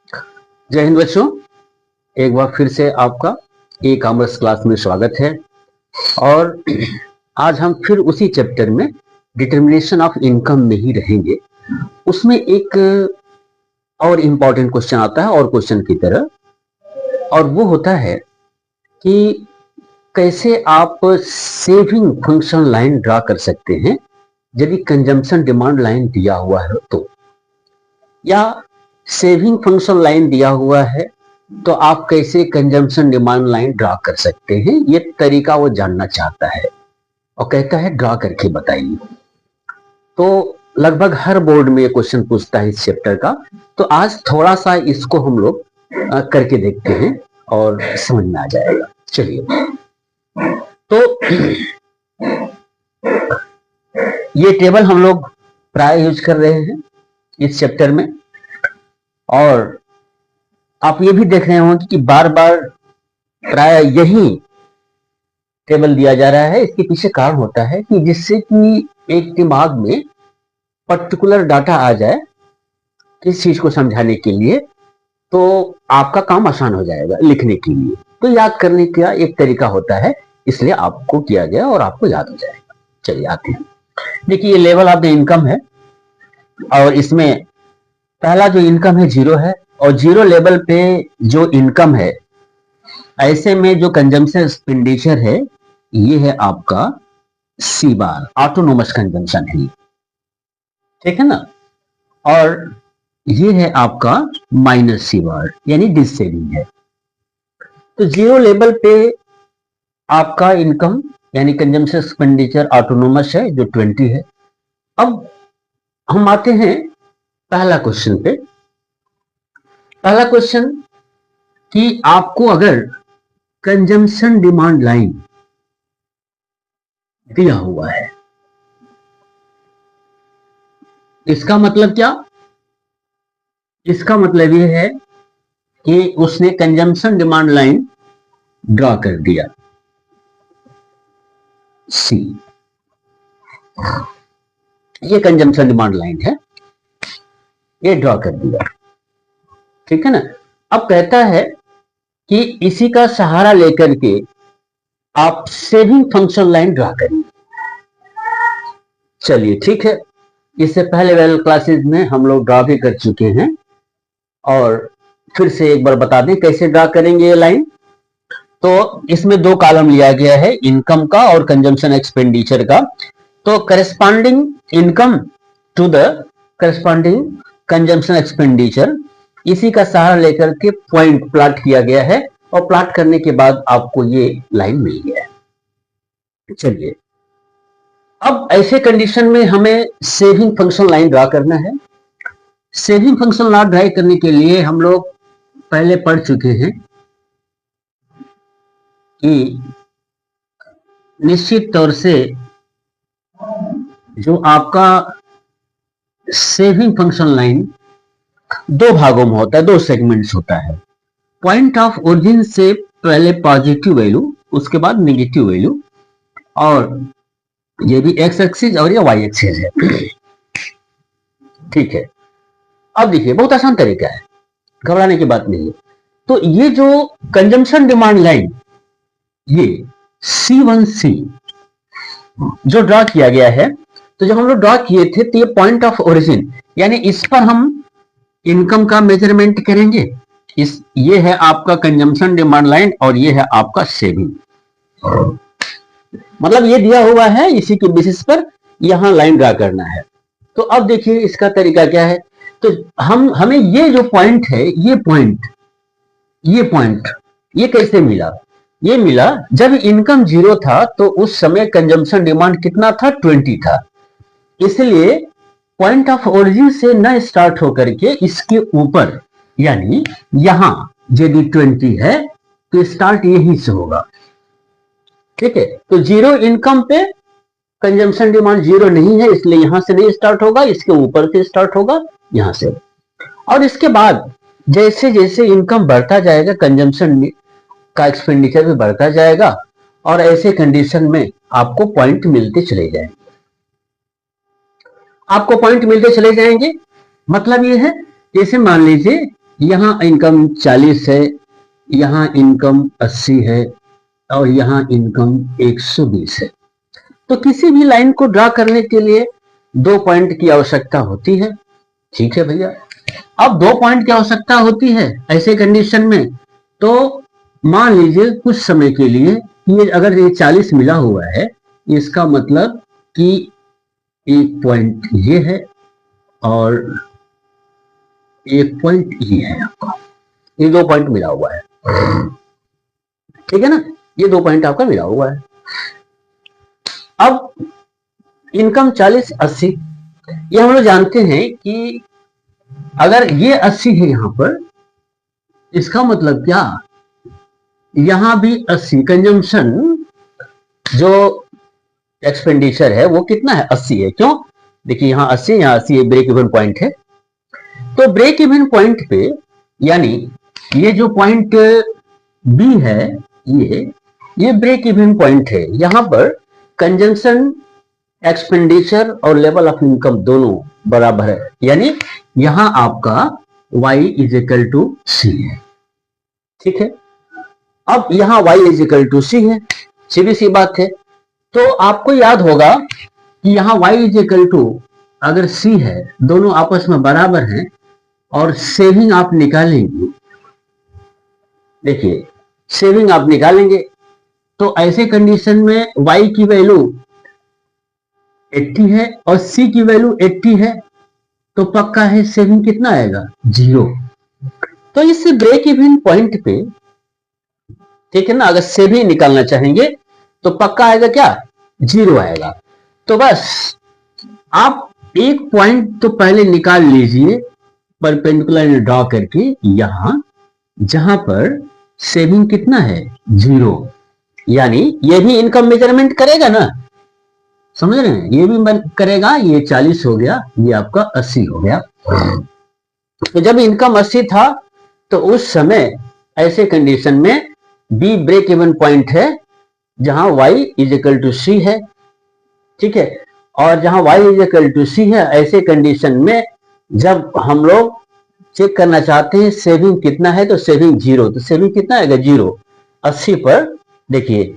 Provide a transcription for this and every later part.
जय हिंद बच्चों, एक बार फिर से आपका ई कॉमर्स क्लास में स्वागत है। और आज हम फिर उसी चैप्टर में डिटर्मिनेशन ऑफ इनकम में ही रहेंगे। उसमें एक और इम्पॉर्टेंट क्वेश्चन आता है और क्वेश्चन की तरह, और वो होता है कि कैसे आप सेविंग फंक्शन लाइन ड्रा कर सकते हैं यदि कंजम्पशन डिमांड लाइन दिया हुआ है तो, या सेविंग फंक्शन लाइन दिया हुआ है तो आप कैसे कंजम्पशन डिमांड लाइन ड्रा कर सकते हैं। ये तरीका वो जानना चाहता है और कहता है ड्रा करके बताइए। तो लगभग हर बोर्ड में ये क्वेश्चन पूछता है इस चैप्टर का। तो आज थोड़ा सा इसको हम लोग करके देखते हैं और समझ में आ जाएगा। चलिए, तो ये टेबल हम लोग प्राय यूज कर रहे हैं इस चैप्टर में, और आप ये भी देख रहे होंगे कि बार बार प्राय यही टेबल दिया जा रहा है। इसके पीछे कारण होता है कि जिससे कि एक दिमाग में पर्टिकुलर डाटा आ जाए किस चीज को समझाने के लिए, तो आपका काम आसान हो जाएगा लिखने के लिए। तो याद करने का एक तरीका होता है, इसलिए आपको किया गया और आपको याद हो जाएगा। चलिए आते हैं। देखिए, ये लेवल ऑफ द इनकम है और इसमें पहला जो इनकम है 0 है, और 0 लेवल पे जो इनकम है, ऐसे में जो कंजम्पशन एक्सपेंडिचर है ये है आपका सी बार, ऑटोनोमस कंजम्पशन है, ठीक है ना। और ये है आपका माइनस सी बार यानी डिस सेविंग है। तो 0 लेवल पे आपका इनकम यानी कंजम्पशन एक्सपेंडिचर ऑटोनोमस है जो 20 है। अब हम आते हैं पहला क्वेश्चन पे। पहला क्वेश्चन कि आपको अगर कंजम्पशन डिमांड लाइन दिया हुआ है, इसका मतलब क्या? इसका मतलब यह है कि उसने कंजम्पशन डिमांड लाइन ड्रॉ कर दिया सी, ये कंजम्पशन डिमांड लाइन है, ये ड्रॉ कर दिया, ठीक है ना। अब कहता है कि इसी का सहारा लेकर के आप सेविंग फंक्शन लाइन ड्रा करिए। चलिए ठीक है, इससे पहले वाले क्लासेस में हम लोग ड्रा भी कर चुके हैं, और फिर से एक बार बता दें कैसे ड्रा करेंगे ये लाइन। तो इसमें 2 कॉलम लिया गया है, इनकम का और कंजम्पशन एक्सपेंडिचर का। तो corresponding income to the corresponding consumption expenditure, इसी का सहारा लेकर के पॉइंट प्लॉट किया गया है, और प्लॉट करने के बाद आपको ये लाइन मिल गया है। चलिए, अब ऐसे कंडीशन में हमें सेविंग फंक्शन लाइन ड्रा करना है। सेविंग फंक्शन लाइन ड्रा करने के लिए हम लोग पहले पढ़ चुके हैं कि निश्चित तौर से जो आपका सेविंग फंक्शन लाइन 2 भागों में होता है, 2 सेगमेंट्स होता है। पॉइंट ऑफ ओरिजिन से पहले पॉजिटिव वैल्यू, उसके बाद नेगेटिव वैल्यू, और ये भी एक्स एक्सिस और ये वाई एक्सिस है, ठीक है। अब देखिए, बहुत आसान तरीका है, घबराने की बात नहीं है। तो ये जो कंजम्पशन डिमांड लाइन, ये C1C जो ड्रॉ किया गया है, तो जब हम लोग ड्रॉ किए थे तो ये पॉइंट ऑफ ओरिजिन, यानी इस पर हम इनकम का मेजरमेंट करेंगे। ये है आपका कंजम्पशन डिमांड लाइन और ये है आपका सेविंग, मतलब ये दिया हुआ है, इसी के बेसिस पर यहां लाइन ड्रा करना है। तो अब देखिए इसका तरीका क्या है। तो हमें ये जो पॉइंट है, ये पॉइंट ये कैसे मिला? ये मिला जब इनकम 0 था तो उस समय कंजम्पशन डिमांड कितना था? 20 था। इसलिए पॉइंट ऑफ ओरिजिन से न स्टार्ट होकर के इसके ऊपर, यानी यहां यदि 20 है तो स्टार्ट यहीं से होगा, ठीक है। तो 0 इनकम पे कंजम्पशन डिमांड 0 नहीं है, इसलिए यहां से नहीं स्टार्ट होगा, इसके ऊपर से स्टार्ट होगा, यहां से। और इसके बाद जैसे जैसे इनकम बढ़ता जाएगा, कंजम्पशन का एक्सपेंडिचर भी बढ़ता जाएगा, और ऐसे कंडीशन में आपको पॉइंट मिलते चले जाएंगे। आपको पॉइंट मिलते चले जाएंगे मतलब ये है, जैसे मान लीजिए यहाँ इनकम 40 है, यहाँ इनकम 80 है और यहाँ इनकम 120 है। तो किसी भी लाइन को ड्रा करने के लिए 2 पॉइंट की आवश्यकता होती है। ठीक है भैया, अब 2 पॉइंट की आवश्यकता होती है ऐसे कंडीशन में। तो मान लीजिए कुछ समय के लिए ये अगर ये 40 मिला हुआ है, इसका मतलब कि एक पॉइंट ये है और एक पॉइंट ये है आपका, ये 2 पॉइंट मिला हुआ है। ठीक है ना, ये 2 पॉइंट आपका मिला हुआ है। अब इनकम 40 80, ये हम लोग जानते हैं कि अगर ये 80 है यहां पर, इसका मतलब क्या, यहां भी 80 कंजम्पशन जो एक्सपेंडिचर है वो कितना है, 80 है। क्यों, देखिए यहां 80, यहां 80 ब्रेक इवन पॉइंट है। तो ब्रेक इवन पॉइंट पे, यानी ये जो पॉइंट बी है, ये ब्रेक इवन पॉइंट है। यहां पर कंजम्पशन, एक्सपेंडिचर और लेवल ऑफ इनकम दोनों बराबर है, यानी यहां आपका y इज इक्वल टू सी है। ठीक है, अब यहां y इज इक्वल टू सी है, सीधी सी बात है। तो आपको याद होगा कि यहां y इज इक्वल टू अगर c है, दोनों आपस में बराबर हैं और सेविंग आप निकालेंगे, देखिए सेविंग आप निकालेंगे तो ऐसे कंडीशन में y की वैल्यू 80 है और c की वैल्यू 80 है, तो पक्का है सेविंग कितना आएगा, 0। तो इस ब्रेक इवन पॉइंट पे, ठीक है ना, अगर सेविंग निकालना चाहेंगे तो पक्का आएगा क्या, 0 आएगा। तो बस आप एक पॉइंट तो पहले निकाल लीजिए परपेंडिकुलर ड्रॉ करके, यहां जहां पर सेविंग कितना है, 0, यानी ये भी इनकम मेजरमेंट करेगा ना, समझ रहे हैं, ये भी करेगा। ये 40 हो गया, ये आपका 80 हो गया। तो जब इनकम 80 था तो उस समय ऐसे कंडीशन में बी ब्रेक इवन पॉइंट है जहां y इज इक्वल टू सी है। ठीक है, और जहां y इज इक्वल टू सी है, ऐसे कंडीशन में जब हम लोग चेक करना चाहते हैं सेविंग कितना है, तो सेविंग 0, तो सेविंग कितना आएगा, 0। 80 पर देखिए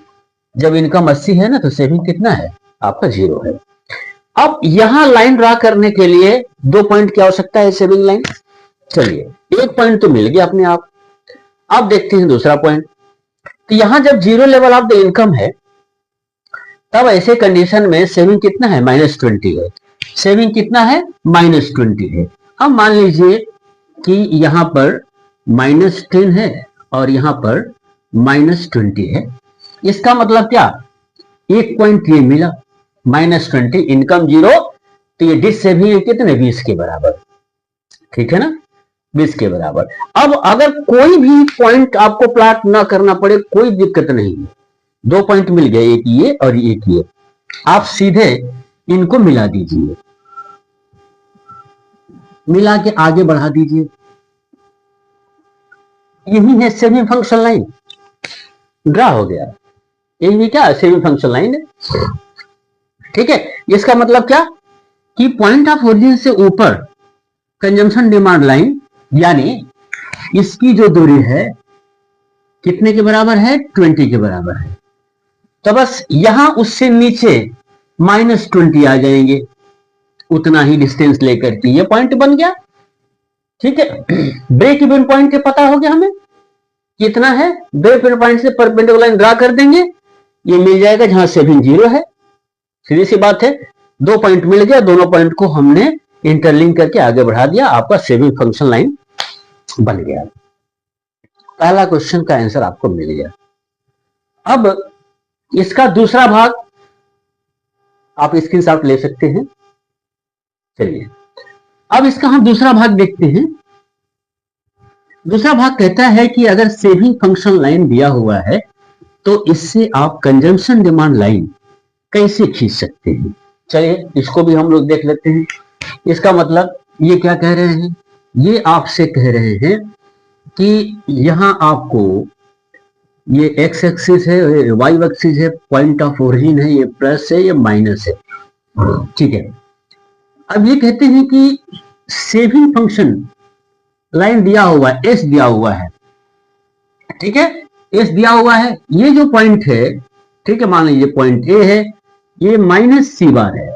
जब इनकम 80 है ना, तो सेविंग कितना है आपका, 0 है। अब यहां लाइन ड्रा करने के लिए 2 पॉइंट की आवश्यकता है, सेविंग लाइन। चलिए एक पॉइंट तो मिल गया अपने आप। अब देखते हैं दूसरा पॉइंट। तो यहां जब 0 लेवल ऑफ द इनकम है, तब ऐसे कंडीशन में सेविंग कितना है, -20 है। सेविंग कितना है, -20 है। अब मान लीजिए कि यहां पर -10 है और यहां पर -20 है। इसका मतलब क्या, एक पॉइंट ये मिला, -20, इनकम 0, तो ये डिस सेविंग है कितने, 20 के बराबर। ठीक है ना, 20 के बराबर। अब अगर कोई भी पॉइंट आपको प्लॉट ना करना पड़े, कोई दिक्कत नहीं है, 2 पॉइंट मिल गए, एक ये और एक ये, आप सीधे इनको मिला दीजिए, मिला के आगे बढ़ा दीजिए। यही है सेविंग फंक्शन लाइन, ड्रा हो गया। यही क्या सेविंग फंक्शन लाइन है। ठीक है, इसका मतलब क्या कि पॉइंट ऑफ ओरिजिन से ऊपर कंजम्पशन डिमांड लाइन, यानी इसकी जो दूरी है कितने के बराबर है, 20 के बराबर है। तो बस यहां उससे नीचे -20 आ जाएंगे, उतना ही डिस्टेंस लेकर के ये पॉइंट बन गया। ठीक है, ब्रेक इवन पॉइंट के पता हो गया हमें कितना है, ब्रेक इवन पॉइंट से परपेंडिकुलर लाइन ड्रा कर देंगे, ये मिल जाएगा जहां सेविंग 0 है। सीधी सी बात है, 2 पॉइंट मिल गया, दोनों पॉइंट को हमने इंटरलिंक करके आगे बढ़ा दिया, आपका सेविंग फंक्शन लाइन बन गया। पहला क्वेश्चन का आंसर आपको मिल गया। अब इसका दूसरा भाग आप स्क्रीनशॉट ले सकते हैं। चलिए अब इसका हम दूसरा भाग देखते हैं। दूसरा भाग कहता है कि अगर सेविंग फंक्शन लाइन दिया हुआ है तो इससे आप कंजम्पशन डिमांड लाइन कैसे खींच सकते हैं। चलिए इसको भी हम लोग देख लेते हैं। इसका मतलब ये क्या कह रहे हैं, ये आपसे कह रहे हैं कि यहां आपको ये एक्स एक्सिस है, वाई एक्सिस है, पॉइंट ऑफ ओरिजिन है, ये प्लस है, ये माइनस है। ठीक है, अब ये कहते हैं कि सेविंग फंक्शन लाइन दिया हुआ है, एस दिया हुआ है, ठीक है, एस दिया हुआ है। ये जो पॉइंट है, ठीक है, मान लीजिए पॉइंट ए है, ये माइनस सी बार है,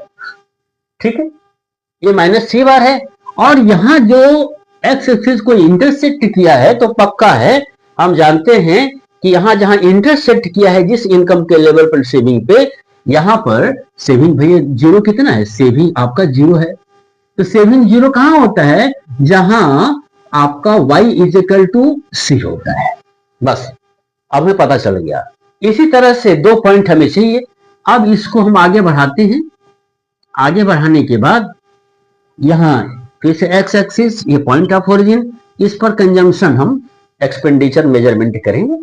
ठीक है, ये माइनस सी बार है। और यहां जो एक्स एक्सिस को इंटरसेक्ट किया है तो पक्का है, हम जानते हैं कि यहां जहां इंटरसेक्ट किया है जिस इनकम के लेवल पर सेविंग पे, यहां पर सेविंग भैया जीरो कितना है, सेविंग आपका जीरो है। तो सेविंग जीरो कहां होता है, जहां आपका y इज इक्वल टू सी होता है। बस अब हमें पता चल गया। इसी तरह से दो पॉइंट हमें चाहिए। अब इसको हम आगे बढ़ाते हैं। आगे बढ़ाने के बाद यहां फिर से एक्स एक्सिस, ये पॉइंट ऑफ ओरिजिन, इस पर कंजम्पशन हम एक्सपेंडिचर मेजरमेंट करेंगे।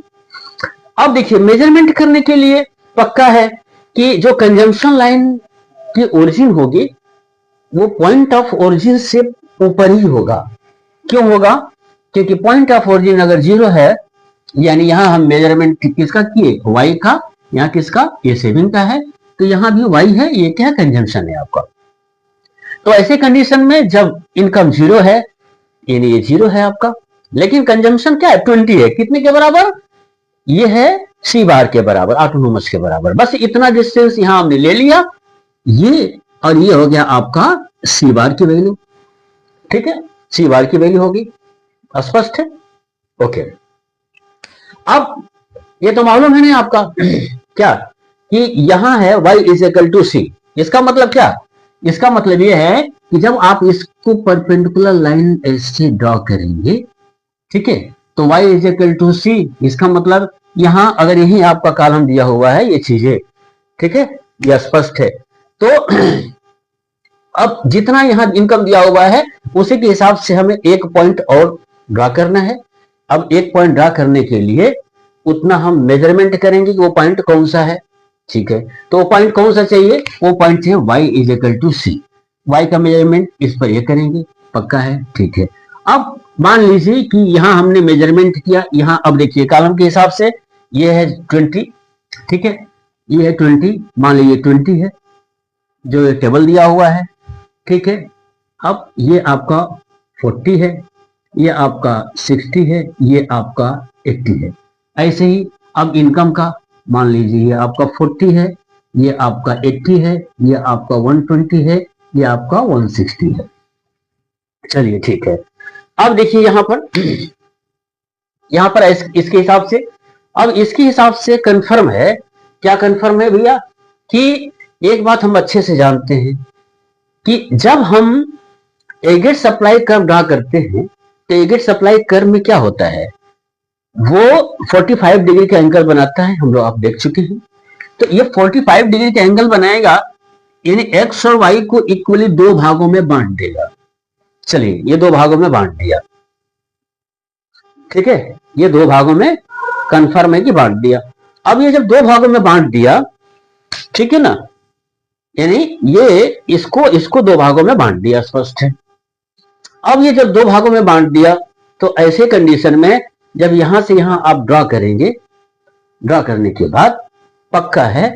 अब देखिए मेजरमेंट करने के लिए पक्का है कि जो कंजम्पशन लाइन की ओरिजिन होगी वो पॉइंट ऑफ ओरिजिन से ऊपर ही होगा। क्यों होगा, क्योंकि पॉइंट ऑफ ओरिजिन अगर जीरो है, यानी यहां हम मेजरमेंट किसका किए, वाई का, यहां किसका, ये सेविंग का है, तो यहां भी वाई है, ये क्या कंजम्पशन है आपका। तो ऐसे कंडीशन में जब इनकम जीरो है, यानी ये जीरो है आपका, लेकिन कंजम्पशन क्या है, 20 है, कितने के बराबर, ये है सी बार के बराबर, ऑटोनोमस के बराबर। बस इतना डिस्टेंस यहां हमने ले लिया, ये और ये हो गया आपका सी बार की वैल्यू, ठीक है, सी बार की वैल्यू होगी। स्पष्ट है, ओके। अब ये तो मालूम है नहीं आपका क्या, कि यहां है y इज इक्वल टू सी। इसका मतलब क्या, इसका मतलब ये है कि जब आप इसको परपेंडिकुलर लाइन ऐसे ड्रॉ करेंगे, ठीक है, तो y इज इक्वल टू सी, इसका मतलब यहां अगर यही आपका कॉलम दिया हुआ है, ये चीजें, ठीक है, यह स्पष्ट है। तो अब जितना यहां इनकम दिया हुआ है उसी के हिसाब से हमें एक पॉइंट और ड्रा करना है। अब एक पॉइंट ड्रा करने के लिए उतना हम मेजरमेंट करेंगे कि वो पॉइंट कौन सा है, ठीक है। तो वो पॉइंट कौन सा चाहिए, वो पॉइंट है y is equal to C. y का मेजरमेंट इस पर ये करेंगे, पक्का है, ठीक है। अब मान लीजिए कि यहां हमने मेजरमेंट किया, यहां अब देखिए कॉलम के हिसाब से ये है 20, ठीक है, ये है 20, मान लीजिए 20 है जो ये टेबल दिया हुआ है, ठीक है। अब ये आपका 40 है, ये आपका 60 है, ये आपका 80 है। ऐसे ही अब इनकम का मान लीजिए ये आपका 40 है, ये आपका 80 है, ये आपका 120 है, ये आपका 160 है। चलिए ठीक है। अब देखिए यहां पर इसके हिसाब से, अब इसके हिसाब से कंफर्म है, क्या कंफर्म है भैया, कि एक बात हम अच्छे से जानते हैं कि जब हम एगेट सप्लाई कर्व ड्रा करते हैं तो एगेट सप्लाई कर्व में क्या होता है, वो 45 डिग्री का एंगल बनाता है, हम लोग आप देख चुके हैं। तो ये 45 डिग्री का एंगल बनाएगा, यानी एक्स और वाई को इक्वली दो भागों में बांट देगा। चलिए ये दो भागों में बांट दिया, ठीक है, ये दो भागों में कंफर्म है कि बांट दिया। अब ये जब दो भागों में बांट दिया, ठीक है ना, यानी ये इसको दो भागों में बांट दिया, स्पष्ट है। अब ये जब दो भागों में बांट दिया तो ऐसे कंडीशन में जब यहां से यहां आप ड्रा करेंगे, ड्रा करने के बाद पक्का है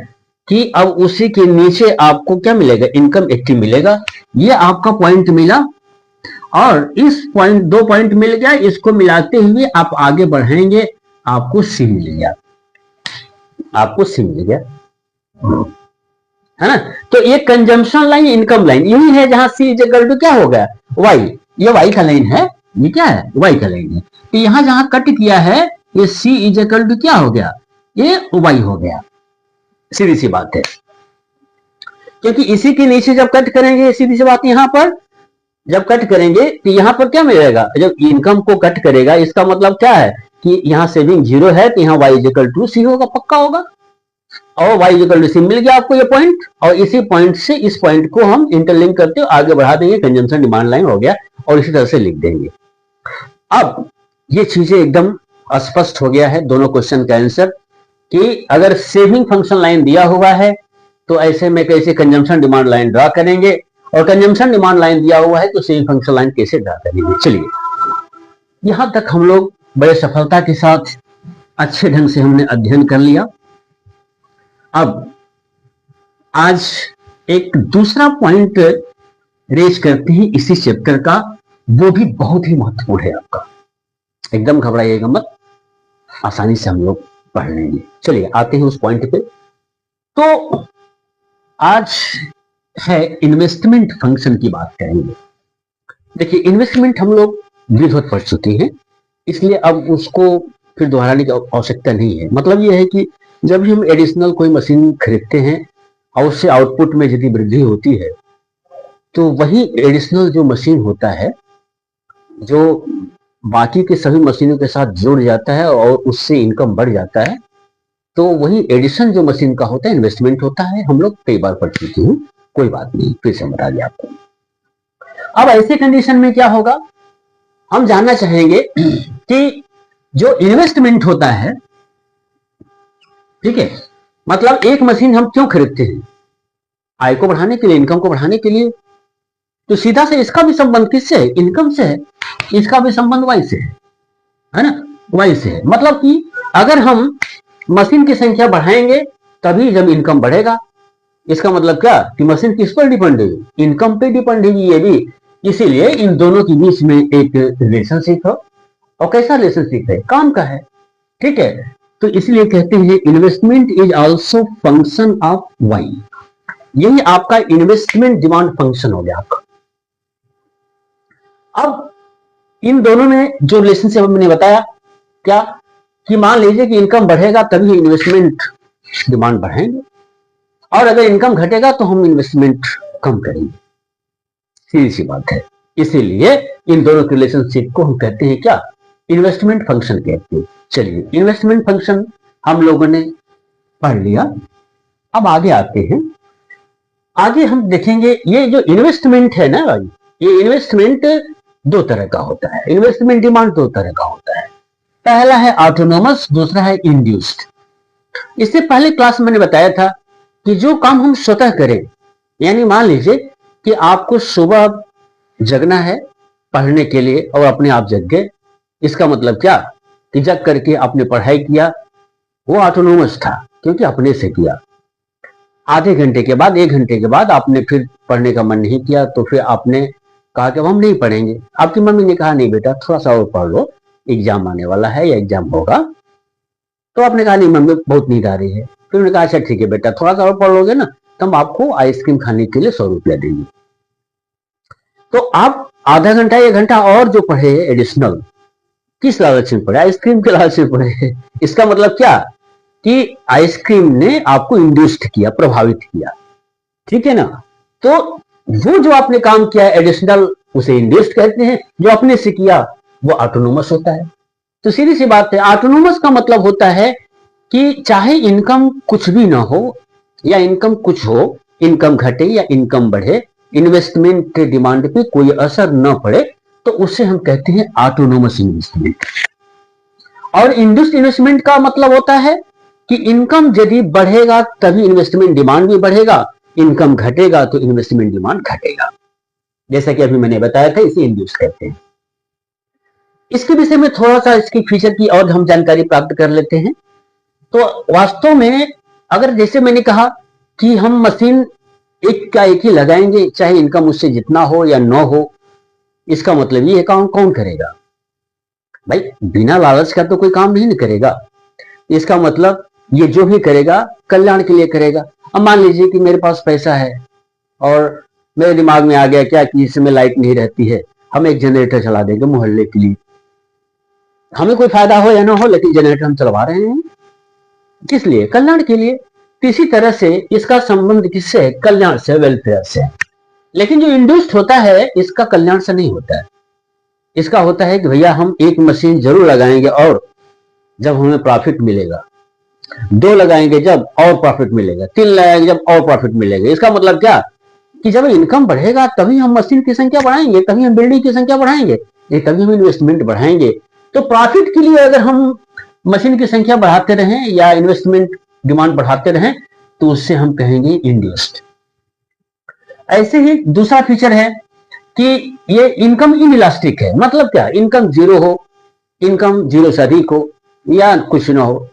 कि अब उसी के नीचे आपको क्या मिलेगा, इनकम 80 मिलेगा। ये आपका पॉइंट मिला और इस पॉइंट, दो पॉइंट मिल गया, इसको मिलाते हुए आप आगे बढ़ेंगे, आपको सी मिल गया, आपको सी मिल गया, है ना। तो ये कंजम्पशन लाइन, इनकम लाइन यही है जहां सी इज इक्वल टू क्या हो गया, वाई, ये वाई का लाइन है, ये क्या है, वाई का लाइन है। तो यहां जहां कट किया है ये सी इज इक्वल टू क्या हो गया, ये वाई हो गया, सीधी सी बात है। क्योंकि इसी के नीचे जब कट करेंगे, सीधी सी बात, यहां पर जब कट करेंगे तो यहां पर क्या मिलेगा, जब इनकम को कट करेगा इसका मतलब क्या है कि यहां सेविंग जीरो है, तो यहां वाई इज इक्वल टू सी होगा, पक्का होगा। और y इक्वल टू सी मिल गया आपको ये पॉइंट, और इसी पॉइंट से इस पॉइंट को हम इंटरलिंक करते हुए आगे बढ़ा देंगे, कंजम्पशन डिमांड लाइन हो गया, और इसी तरह से लिख देंगे। अब ये चीजें एकदम स्पष्ट हो गया है दोनों क्वेश्चन का आंसर, कि अगर सेविंग फंक्शन लाइन दिया हुआ है तो ऐसे में कैसे कंजम्पशन डिमांड लाइन ड्रा करेंगे, और कंजम्पशन डिमांड लाइन दिया हुआ है तो सेविंग फंक्शन लाइन कैसे ड्रा करेंगे। चलिए यहां तक हम लोग बड़े सफलता के साथ अच्छे ढंग से हमने अध्ययन कर लिया। अब आज एक दूसरा पॉइंट रेज करते हैं इसी चैप्टर का, वो भी बहुत ही महत्वपूर्ण है आपका। एकदम घबराइएगा मत, आसानी से हम लोग पढ़ लेंगे। चलिए आते हैं उस पॉइंट पे। तो आज है इन्वेस्टमेंट फंक्शन की बात करेंगे। देखिए इन्वेस्टमेंट हम लोग विधिवत पढ़ चुके हैं, इसलिए अब उसको फिर दोहराने की आवश्यकता नहीं है। मतलब ये है कि जब भी हम एडिशनल कोई मशीन खरीदते हैं और उससे आउटपुट में यदि वृद्धि होती है तो वही एडिशनल जो मशीन होता है जो बाकी के सभी मशीनों के साथ जुड़ जाता है और उससे इनकम बढ़ जाता है, तो वही एडिशन जो मशीन का होता है इन्वेस्टमेंट होता है। हम लोग कई बार पढ़ चुके हैं, कोई बात नहीं, फिर से बता दिया आपको। अब ऐसे कंडीशन में क्या होगा, हम जानना चाहेंगे कि जो इन्वेस्टमेंट होता है, ठीक है, मतलब एक मशीन हम क्यों खरीदते हैं? आय को बढ़ाने के लिए, इनकम को बढ़ाने के लिए। तो सीधा से इसका भी संबंध किससे है? इनकम से है। इसका भी संबंध वाई से है ना, वाई से है। मतलब कि अगर हम मशीन की संख्या बढ़ाएंगे तभी जब इनकम बढ़ेगा। इसका मतलब क्या कि मशीन किस पर डिपेंड है? इनकम पे डिपेंड है ये भी। इसीलिए इन दोनों के बीच में एक रिलेशनशिप हो। और कैसा रिलेशनशिप है? काम का है, ठीक है। तो इसलिए कहते हैं investment is also function of Y. यही आपका इन्वेस्टमेंट डिमांड फंक्शन हो गया आपका। अब इन दोनों में जो रिलेशनशिप मैंने बताया क्या, कि मान लीजिए कि इनकम बढ़ेगा तभी इन्वेस्टमेंट डिमांड बढ़ाएंगे, और अगर इनकम घटेगा तो हम इन्वेस्टमेंट कम करेंगे। सीधी सी बात है। इसीलिए इन दोनों के रिलेशनशिप को हम कहते हैं क्या? इन्वेस्टमेंट फंक्शन कहते हैं। चलिए इन्वेस्टमेंट फंक्शन हम लोगों ने पढ़ लिया। अब आगे आते हैं। आगे हम देखेंगे ये जो इन्वेस्टमेंट है ना भाई, ये इन्वेस्टमेंट दो तरह का होता है। इन्वेस्टमेंट डिमांड दो तरह का होता है। पहला है ऑटोनोमस, दूसरा है इंड्यूस्ड। इससे पहले क्लास में मैंने बताया था कि जो काम हम स्वतः करें, यानी मान लीजिए कि आपको सुबह जगना है पढ़ने के लिए और अपने आप जग गए। इसका मतलब क्या कि जग करके आपने पढ़ाई किया, वो ऑटोनोमस था क्योंकि अपने से किया। आधे घंटे के बाद, एक घंटे के बाद आपने फिर पढ़ने का मन नहीं किया तो फिर आपने कहा कि अब हम नहीं पढ़ेंगे। आपकी मम्मी ने कहा नहीं बेटा थोड़ा सा और पढ़ लो, एग्जाम आने वाला है या एग्जाम होगा। तो आपने कहा नहीं मम्मी बहुत नींद आ रही है। फिर उन्होंने कहा अच्छा ठीक है बेटा थोड़ा सा और पढ़ लोगे ना तो हम आपको आइसक्रीम खाने के लिए 100 रुपया देंगे। तो आप आधा घंटा एक घंटा और जो पढ़े एडिशनल, किस लालच में पढ़े? आइसक्रीम के लालच में पढ़े। इसका मतलब क्या कि आइसक्रीम ने आपको इंड्यूस्ड किया, प्रभावित किया, ठीक है ना। तो वो जो आपने काम किया एडिशनल उसे इंड्यूस्ड कहते हैं, जो अपने से किया वो ऑटोनोमस होता है। तो सीधी सी बात है, ऑटोनोमस का मतलब होता है कि चाहे इनकम कुछ भी ना हो या इनकम कुछ हो, इनकम घटे या इनकम बढ़े, इन्वेस्टमेंट के डिमांड पे कोई असर न पड़े, तो उसे हम कहते हैं ऑटोनोमस इन्वेस्टमेंट। और इंड्यूस्ड इन्वेस्टमेंट का मतलब होता है कि इनकम यदि बढ़ेगा तभी इन्वेस्टमेंट डिमांड भी बढ़ेगा, इनकम घटेगा तो इन्वेस्टमेंट डिमांड घटेगा। जैसा कि अभी मैंने बताया था, इसे इंड्यूस्ड कहते हैं। इसके विषय में थोड़ा सा इसकी फीचर की और हम जानकारी प्राप्त कर लेते हैं। तो वास्तव में अगर जैसे मैंने कहा कि हम मशीन एक का एक ही लगाएंगे चाहे इनकम उससे जितना हो या न हो, इसका मतलब ये काम कौन करेगा भाई? बिना लालच का तो कोई काम नहीं करेगा। इसका मतलब ये जो भी करेगा कल्याण के लिए करेगा। अब मान लीजिए कि मेरे पास पैसा है और मेरे दिमाग में आ गया क्या कि इस समय लाइट नहीं रहती है, हम एक जनरेटर चला देंगे मोहल्ले के लिए। हमें कोई फायदा हो या ना हो लेकिन जनरेटर हम चलवा रहे हैं, किस लिए? कल्याण के लिए। इसी तरह से इसका संबंध किससे है? कल्याण से, वेलफेयर से। लेकिन जो इंड्यूस्ड होता है इसका कल्याण से नहीं होता है। इसका होता है कि भैया हम एक मशीन जरूर लगाएंगे और जब हमें प्रॉफिट मिलेगा, 2 लगाएंगे जब और प्रॉफिट मिलेगा, 3 लगाएंगे जब और प्रॉफिट मिलेगा। इसका मतलब क्या कि जब इनकम बढ़ेगा तभी हम मशीन की संख्या बढ़ाएंगे, तभी हम बिल्डिंग की संख्या बढ़ाएंगे, तभी हम इन्वेस्टमेंट बढ़ाएंगे। तो प्रॉफिट के लिए अगर हम मशीन की संख्या बढ़ाते रहें या इन्वेस्टमेंट डिमांड बढ़ाते रहें तो उससे हम कहेंगे इंड्यूस्ड। ऐसे ही दूसरा फीचर है कि ये इनकम इनइलास्टिक है। मतलब क्या? इनकम जीरो हो, इनकम जीरो से अधिक हो या कुछ ना हो,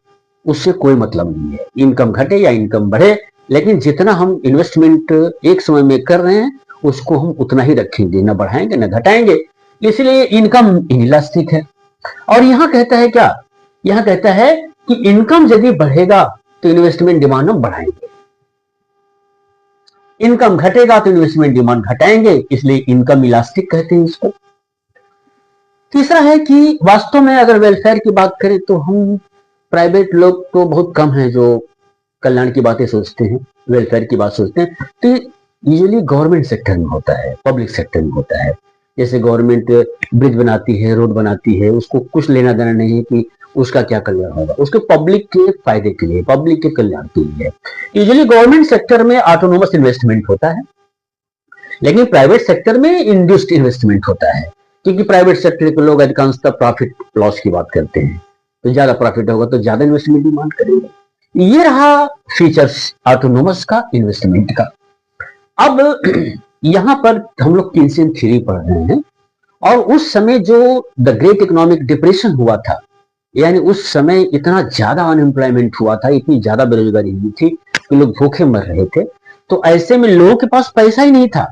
उससे कोई मतलब नहीं है। इनकम घटे या इनकम बढ़े, लेकिन जितना हम इन्वेस्टमेंट एक समय में कर रहे हैं उसको हम उतना ही रखेंगे, ना बढ़ाएंगे ना घटाएंगे। इसलिए इनकम इनइलास्टिक है। और यहां कहता है क्या, यहां कहता है कि इनकम यदि बढ़ेगा तो इन्वेस्टमेंट डिमांड हम बढ़ाएंगे, इनकम घटेगा तो इन्वेस्टमेंट डिमांड घटाएंगे, इसलिए इनकम इलास्टिक कहते हैं इसको। तीसरा है कि वास्तव में अगर वेलफेयर की बात करें तो हम प्राइवेट लोग तो बहुत कम हैं जो कल्याण की बातें सोचते हैं, वेलफेयर की बात सोचते हैं, तो यूजुअली गवर्नमेंट सेक्टर में होता है, पब्लिक सेक्टर में होता है। जैसे गवर्नमेंट ब्रिज बनाती है, रोड बनाती है, उसको कुछ लेना देना नहीं है कि उसका क्या कल्याण होगा, उसके पब्लिक के फायदे के लिए, पब्लिक के कल्याण के लिए। यूजुअली गवर्नमेंट सेक्टर में ऑटोनोमस इन्वेस्टमेंट होता है, लेकिन प्राइवेट सेक्टर में इंड्यूस्ड इन्वेस्टमेंट होता है, क्योंकि प्राइवेट सेक्टर के लोग अधिकांशतः प्रॉफिट लॉस की बात करते हैं, तो ज्यादा प्रॉफिट होगा तो ज्यादा इन्वेस्टमेंट डिमांड करेंगे। ये रहा फीचर्स ऑटोनोमस का, इन्वेस्टमेंट का। अब यहां पर हम लोग केन्सियन थ्योरी पढ़ रहे हैं, और उस समय जो द ग्रेट इकोनॉमिक डिप्रेशन हुआ था, यानी उस समय इतना ज्यादा अनएम्प्लॉयमेंट हुआ था, इतनी ज्यादा बेरोजगारी हुई थी कि लोग भूखे मर रहे थे, तो ऐसे में लोगों के पास पैसा ही नहीं था,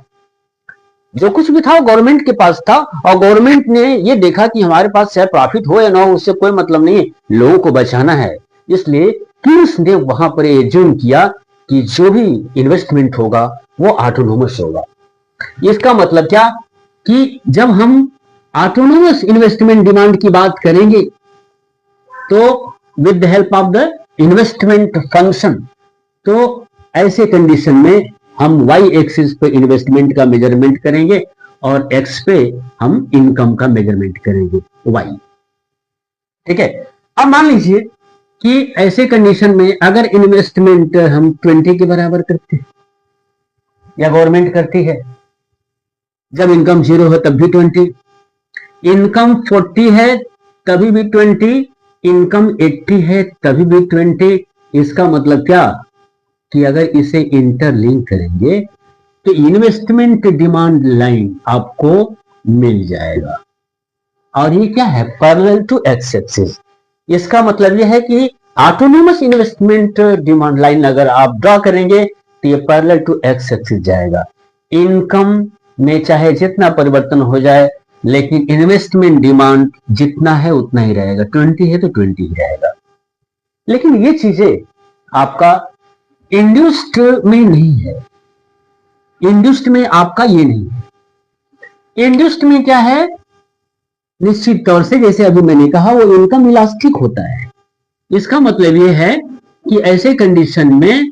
जो कुछ भी था वो गवर्नमेंट के पास था, और गवर्नमेंट ने ये देखा कि हमारे पास चाहे प्रॉफिट हो या ना हो उससे कोई मतलब नहीं है, लोगों को बचाना है, इसलिए किंग्स ने वहां पर एज्यूम किया कि जो भी इन्वेस्टमेंट होगा वो ऑटोनोमस होगा। इसका मतलब क्या कि जब हम ऑटोनोमस इन्वेस्टमेंट डिमांड की बात करेंगे तो with the help of the investment function, तो ऐसे कंडीशन में हम वाई एक्सिस पे इन्वेस्टमेंट का मेजरमेंट करेंगे और एक्स पे हम इनकम का मेजरमेंट करेंगे, वाई। ठीक है, अब मान लीजिए कि ऐसे कंडीशन में अगर इन्वेस्टमेंट हम 20 के बराबर करते हैं या गवर्नमेंट करती है, जब इनकम 0 है तब भी 20, इनकम 40 है तभी भी 20, इनकम 80 है तभी भी 20। इसका मतलब क्या कि अगर इसे इंटरलिंक करेंगे तो इन्वेस्टमेंट डिमांड लाइन आपको मिल जाएगा, और ये क्या है, पैरेलल टू एक्स एक्सिस। इसका मतलब यह है कि ऑटोनोमस इन्वेस्टमेंट डिमांड लाइन अगर आप ड्रॉ करेंगे तो ये पैरेलल टू एक्स एक्सिस जाएगा। इनकम में चाहे जितना परिवर्तन हो जाए, लेकिन इन्वेस्टमेंट डिमांड जितना है उतना ही रहेगा, 20 है तो 20 ही रहेगा। लेकिन ये चीजें आपका इंड्यूस्ड में नहीं है, इंड्यूस्ड में आपका ये नहीं है। इंड्यूस्ड में क्या है, निश्चित तौर से जैसे अभी मैंने कहा वो इनकम इलास्टिक होता है। इसका मतलब ये है कि ऐसे कंडीशन में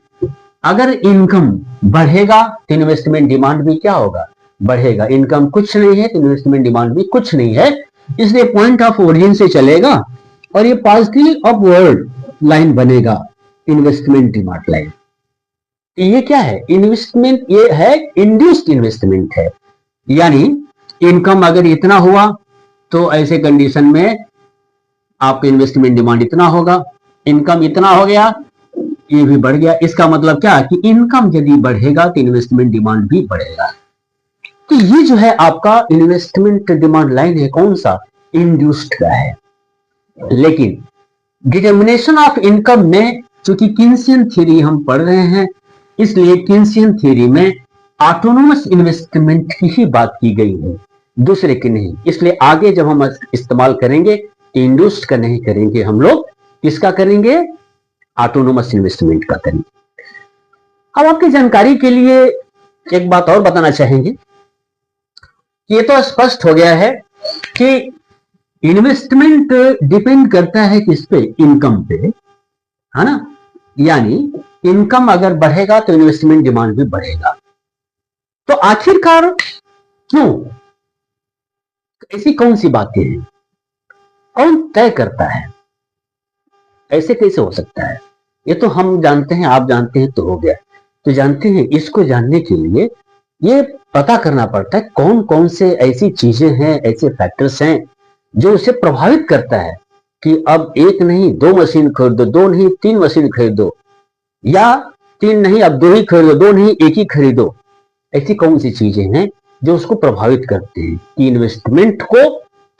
अगर इनकम बढ़ेगा तो इन्वेस्टमेंट डिमांड भी क्या होगा, बढ़ेगा। इनकम कुछ नहीं है तो इन्वेस्टमेंट डिमांड भी कुछ नहीं है, इसलिए पॉइंट ऑफ ओरिजिन से चलेगा और ये पॉजिटिव अपवर्ड लाइन बनेगा, इन्वेस्टमेंट डिमांड लाइन। ये क्या है, इन्वेस्टमेंट, ये है इंड्यूस्ड इन्वेस्टमेंट है, यानी इनकम अगर इतना हुआ तो ऐसे कंडीशन में आपका इन्वेस्टमेंट डिमांड इतना होगा, इनकम इतना हो गया, ये भी बढ़ गया। इसका मतलब क्या कि इनकम यदि बढ़ेगा तो इन्वेस्टमेंट डिमांड भी बढ़ेगा। तो ये जो है आपका इन्वेस्टमेंट डिमांड लाइन है, कौन सा, इंड्यूस्ड का है। लेकिन डिटर्मिनेशन ऑफ इनकम में चूंकि किन्सियन थ्योरी हम पढ़ रहे हैं, इसलिए किन्सियन थ्योरी में ऑटोनोमस इन्वेस्टमेंट की ही बात की गई है, दूसरे की नहीं। इसलिए आगे जब हम इस्तेमाल करेंगे इंड्यूस्ड का नहीं करेंगे, हम लोग किसका करेंगे, ऑटोनोमस इन्वेस्टमेंट का करेंगे। अब आपकी जानकारी के लिए एक बात और बताना चाहेंगे, ये तो स्पष्ट हो गया है कि इन्वेस्टमेंट डिपेंड करता है किस पे, इनकम पे, है ना, यानी इनकम अगर बढ़ेगा तो इन्वेस्टमेंट डिमांड भी बढ़ेगा। तो आखिरकार क्यों, ऐसी कौन सी बातें हैं, कौन तय करता है, ऐसे कैसे हो सकता है। ये तो हम जानते हैं, आप जानते हैं तो हो गया, तो जानते हैं। इसको जानने के लिए ये पता करना पड़ता है कौन कौन से ऐसी चीजें हैं, ऐसे फैक्टर्स हैं जो उसे प्रभावित करता है कि अब एक नहीं 2 मशीन खरीदो, 2 नहीं 3 मशीन खरीदो, या 3 नहीं अब 2 ही खरीदो, 2 नहीं 1 ही खरीदो। ऐसी कौन सी चीजें हैं जो उसको प्रभावित करते हैं कि इन्वेस्टमेंट को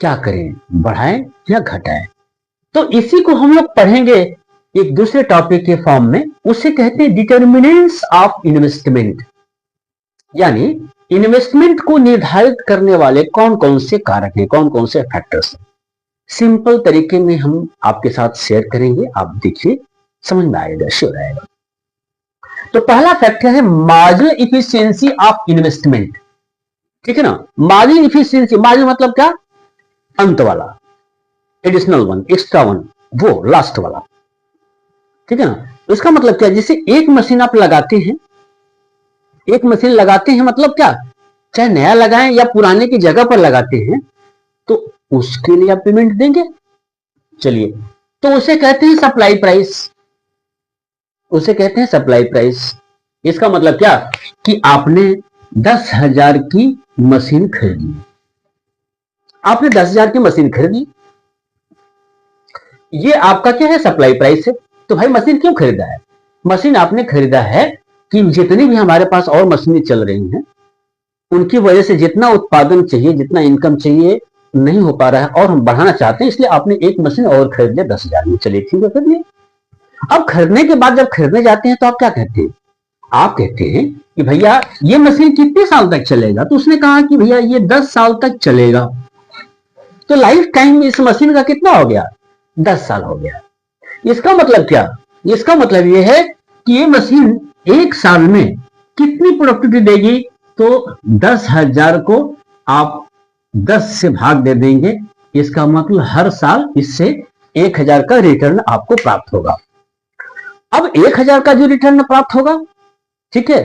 क्या करें, बढ़ाएं या घटाएं। तो इसी को हम लोग पढ़ेंगे एक दूसरे टॉपिक के फॉर्म में, उसे कहते हैं डिटर्मिनेंट्स ऑफ इन्वेस्टमेंट, यानी इन्वेस्टमेंट को निर्धारित करने वाले कौन कौन से कारक हैं, कौन कौन से फैक्टर्स हैं, सिंपल तरीके में हम आपके साथ शेयर करेंगे। आप देखिए, समझ में आएगा, श्योर आएगा। तो पहला फैक्टर है मार्जिनल इफिशियंसी ऑफ इन्वेस्टमेंट। ठीक है ना, मार्जिनल इफिशियंसी, मार्जिन मतलब क्या, अंत वाला, एडिशनल वन, एक्स्ट्रा वन, वो लास्ट वाला। ठीक है ना, इसका मतलब क्या, जैसे एक मशीन आप लगाते हैं, एक मशीन लगाते हैं मतलब क्या, चाहे नया लगाएं या पुराने की जगह पर लगाते हैं, तो उसके लिए आप पेमेंट देंगे। चलिए, तो उसे कहते हैं सप्लाई प्राइस, उसे कहते हैं सप्लाई प्राइस। इसका मतलब क्या कि आपने 10,000 की मशीन खरीदी, आपने 10,000 की मशीन खरीदी, ये आपका क्या है, सप्लाई प्राइस है। तो भाई मशीन क्यों खरीदा है, मशीन आपने खरीदा है कि जितनी भी हमारे पास और मशीनें चल रही हैं, उनकी वजह से जितना उत्पादन चाहिए, जितना इनकम चाहिए, नहीं हो पा रहा है और हम बढ़ाना चाहते हैं, इसलिए आपने एक मशीन और खरीद लिया 10,000 में। चलिए ठीक है, खरीद लिया। अब खरीदने के बाद जब खरीदने जाते हैं तो आप क्या कहते हैं, आप कहते हैं कि भैया ये मशीन कितने साल तक चलेगा, तो उसने कहा कि भैया ये 10 साल तक चलेगा। तो लाइफ टाइम इस मशीन का कितना हो गया, 10 साल हो गया। इसका मतलब क्या, इसका मतलब यह है कि ये मशीन एक साल में कितनी प्रोडक्टिविटी देगी, तो 10,000 को आप 10 से भाग दे देंगे, इसका मतलब हर साल इससे 1,000 का रिटर्न आपको प्राप्त होगा। अब 1,000 का जो रिटर्न प्राप्त होगा, ठीक है,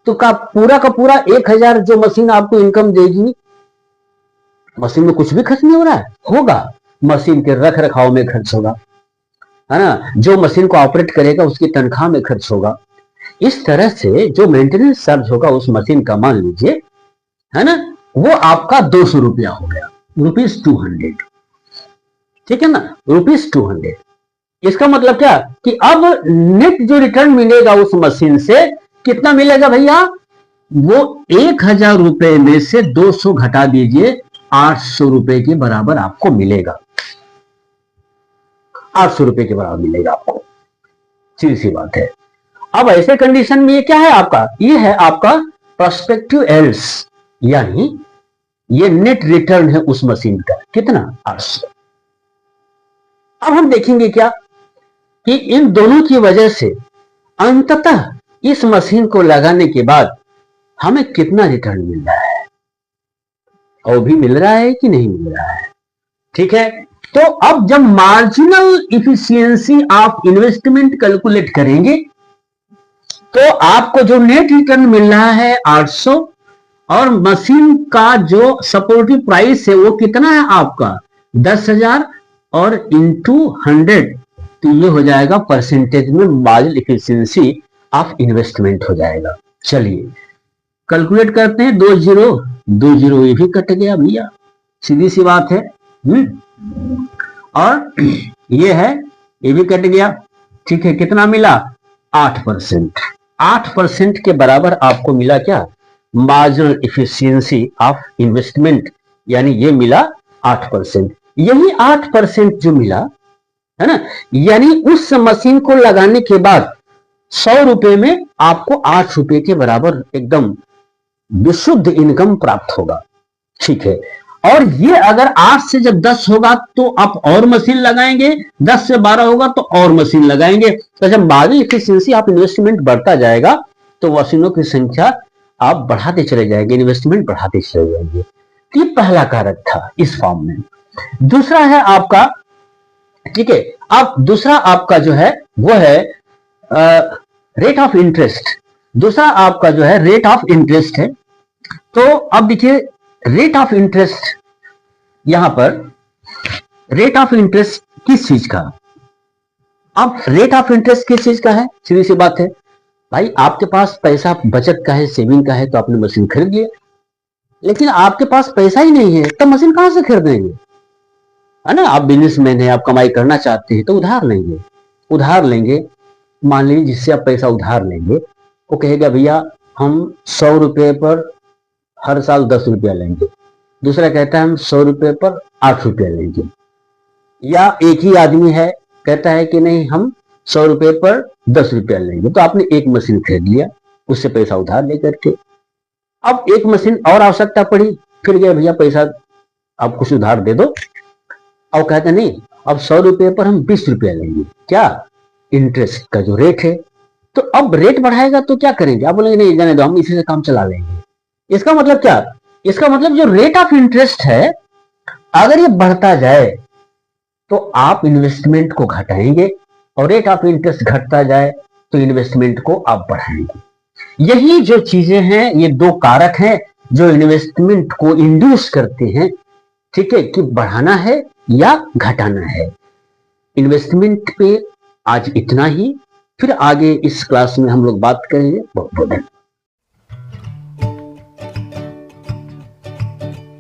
तो का पूरा 1,000 जो मशीन आपको इनकम देगी, मशीन में कुछ भी खर्च नहीं हो रहा है, होगा मशीन के रख रखाव में खर्च होगा, है ना, जो मशीन को ऑपरेट करेगा उसकी तनख्वाह में खर्च होगा। इस तरह से जो मेंटेनेंस चार्ज होगा उस मशीन का, मान लीजिए, है ना, वो आपका 200 रुपया हो गया, ₹200। ठीक है ना, ₹200। इसका मतलब क्या कि अब नेट जो रिटर्न मिलेगा उस मशीन से कितना मिलेगा भैया, वो 1,000 रुपए में से 200 घटा दीजिए, 800 रुपए के बराबर आपको मिलेगा, 800 रुपए के बराबर मिलेगा आपको। सीधी सी बात है। अब ऐसे कंडीशन में ये क्या है आपका, ये है आपका प्रोस्पेक्टिव एल्स, यानी ये नेट रिटर्न है उस मशीन का, कितना, 800। अब हम देखेंगे क्या कि इन दोनों की वजह से अंततः इस मशीन को लगाने के बाद हमें कितना रिटर्न मिल रहा है, और भी मिल रहा है कि नहीं मिल रहा है। ठीक है, तो अब जब marginal efficiency of investment calculate करेंगे, तो आपको जो नेट रिटर्न मिल रहा है 800, और मशीन का जो सपोर्टिव प्राइस है वो कितना है आपका, 10,000, और इंटू 100, तो ये हो जाएगा परसेंटेज में मार्जिनल इफिशियंसी ऑफ इन्वेस्टमेंट हो जाएगा। चलिए कैलकुलेट करते हैं, 2 जीरो ये भी कट गया भैया, सीधी सी बात है। और ये है, ये भी कट गया। ठीक है, कितना मिला, 8%। 8% के बराबर आपको मिला क्या, मार्जिनल इफिशियंसी ऑफ इन्वेस्टमेंट, यानी ये मिला 8%। यही 8% जो मिला है ना, यानी उस मशीन को लगाने के बाद 100 रुपए में आपको 8 रुपए के बराबर एकदम विशुद्ध इनकम प्राप्त होगा। ठीक है, और ये अगर 8 से जब 10 होगा तो आप और मशीन लगाएंगे, 10 से 12 होगा तो और मशीन लगाएंगे। तो जब मार्जिनल इफिशियंसी ऑफ इन्वेस्टमेंट बढ़ता जाएगा तो मशीनों की संख्या आप बढ़ाते चले जाएंगे, इन्वेस्टमेंट बढ़ाते चले जाएंगे। ये पहला कारक था इस फॉर्म में। दूसरा है आपका, ठीक है, अब दूसरा आपका जो है वो है रेट ऑफ इंटरेस्ट। दूसरा आपका जो है रेट ऑफ इंटरेस्ट है। तो अब देखिए रेट ऑफ इंटरेस्ट, यहां पर रेट ऑफ इंटरेस्ट किस चीज का, अब रेट ऑफ इंटरेस्ट किस चीज का है, सीधी सी बात है भाई, आपके पास पैसा बचत का है, सेविंग का है, तो आपने मशीन खरीद लिया, लेकिन आपके पास पैसा ही नहीं है, तो मशीन कहां से खरीदेंगे, है ना। आप बिजनेसमैन है, आप कमाई करना चाहते हैं तो उधार लेंगे, उधार लेंगे। मान लीजिए जिससे आप पैसा उधार लेंगे वो कहेगा भैया हम 100 रुपए पर हर साल 10 रुपया लेंगे, दूसरा कहता है हम 100 रुपए पर 8 रुपया लेंगे, या एक ही आदमी है कहता है कि नहीं हम 100 रुपए पर 10 रुपया लेंगे। तो आपने एक मशीन खरीद लिया उससे पैसा उधार लेकर के, अब एक मशीन और आवश्यकता पड़ी, फिर गए भैया पैसा आप कुछ उधार दे दो, और कहते नहीं अब 100 रुपये पर हम 20 रुपया लेंगे, क्या इंटरेस्ट का जो रेट है। तो अब रेट बढ़ाएगा तो क्या करेंगे, आप बोलेंगे नहीं जाने दो हम इसी से काम चला लेंगे। इसका मतलब क्या, इसका मतलब जो रेट ऑफ इंटरेस्ट है अगर ये बढ़ता जाए तो आप इन्वेस्टमेंट को घटाएंगे, और रेट ऑफ इंटरेस्ट घटता जाए तो इन्वेस्टमेंट को आप बढ़ाएंगे। यही जो चीजें हैं, ये दो कारक हैं जो इन्वेस्टमेंट को इंड्यूस करते हैं, ठीक है, कि बढ़ाना है या घटाना है। इन्वेस्टमेंट पे आज इतना ही, फिर आगे इस क्लास में हम लोग बात करेंगे। बहुत बहुत